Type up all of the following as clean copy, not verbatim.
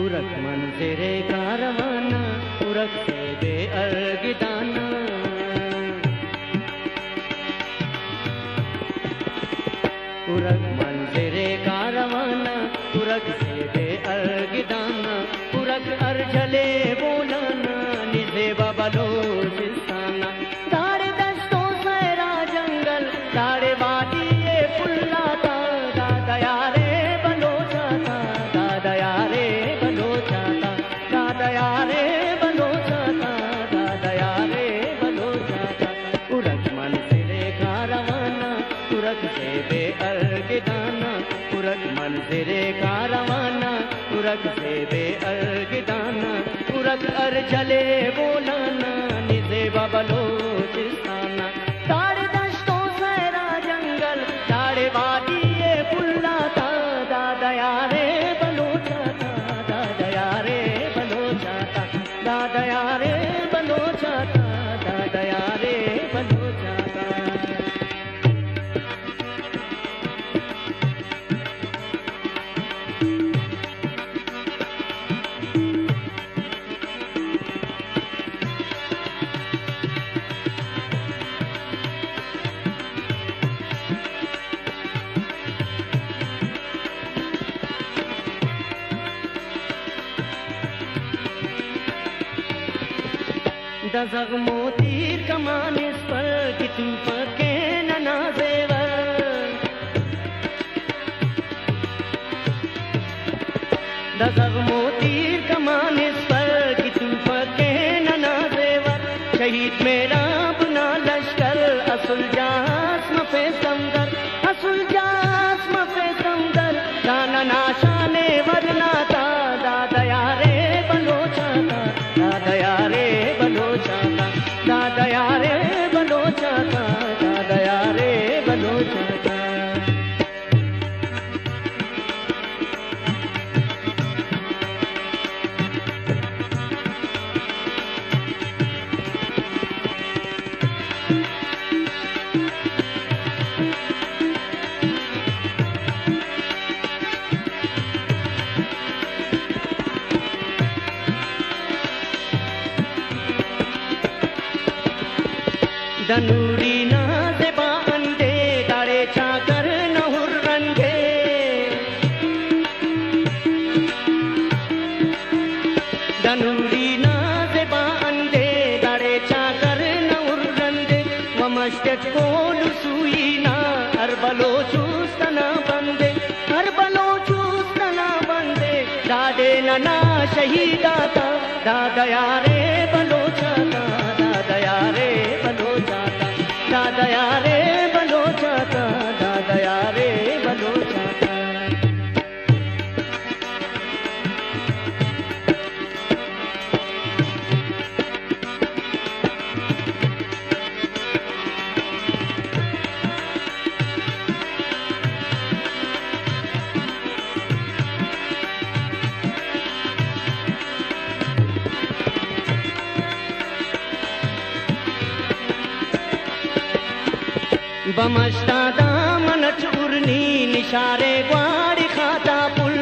उरक मंज़िरे का रवाना, उरक से बेअर्गिदाना। उरक मंज़िरे का रवाना, उरक से बेअर्गिदाना। उरक अर्जले बोलाना, निज़े बलोचिस्ताना। दाड़े दस्तों सहरा जंगल, दाड़े वादी ये पुल्लाता। दादयारे बलोचाता, दादयारे बलोचाता, दादयारे बलोचाता, दादयारे बलोचाता। उरक मंज़िरे का रवाना, उरक से बेअर्गिदाना। उरक मंज़िरे का रवाना, उरक से बेअर्गिदाना। उरक अर्जले बोलाना, निज़े बलोचिस्ताना। दाड़े दस्तों सहरा जंगल, दाड़े वादी ये पुल्लाता। दादयारे बलोचाता, दादयारे बलोचाता, दादयारे बलोचाता, दादयारे बलोचाता। दज़ग मोतीर कमान इस पर कि तुम पके ननाज़ेवर। दज़ग मोतीर कमान इस पर कि तुम पके ननाज़ेवर। शहीद मेरा अपना लश्कर, असुल जास्म पे समदर, असुल जास्म पे समदर। दाना नाशाने वरनाता, दादयारे बलोचाता, दादयारे बलोचाता, दादयारे बलोचाता, दादयारे बलोचाता। दनूरी नाज़ेबा अंडे, दाड़े चाकर न हुर्रंगे। दनूरी नाज़ेबा अंडे, दाड़े चाकर न हुर्रंगे। व मस्जिद को लुसूईना, अरबलो चूस्तना बंदे, अरबलो चूस्तना बंदे। दादे नना शहीदाता, दादयारे बलोचाता, दादयारे बलोचाता, दादयारे बलोचाता, दादयारे बलोचाता। बमश्ता दामन चूरनी, निशारे ग्वाड़ी खाता पुल।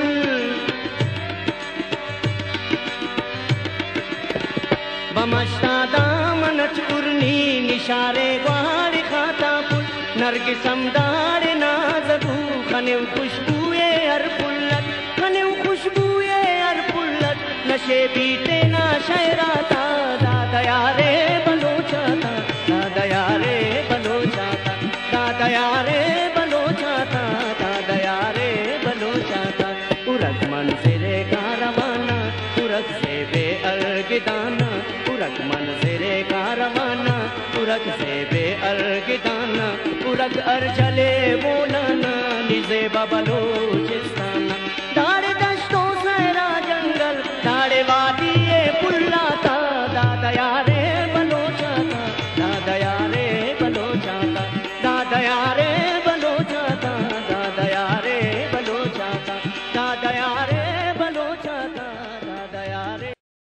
बमश्ता दामन चूरनी, निशारे ग्वाड़ी खाता पुल। नरगिसम दाड़े नाज़गू, खने खुशबूए हर पुल्लत, खने खुशबूए हर पुल्लत। नशे बीते ना शहराता, दादयारे बलोचाता, दादयारे बलोचाता, दादयारे बलोचाता, दादयारे बलोचाता। उरक मंज़िरे का रवाना, उरक से बेअर्गिदाना। उरक मंज़िरे का रवाना, उरक से बेअर्गिदाना। उरक अर्जले बोलाना, निज़े बलोचिस्ताना। दाड़े दस्तों सहरा जंगल, दाड़े वादी ये पुल्लाता। दादयारे बलोचाता, दादयारे बलोचाता, दादयारे बलोचाता, दादयारे बलोचाता, दादयारे बलोचाता।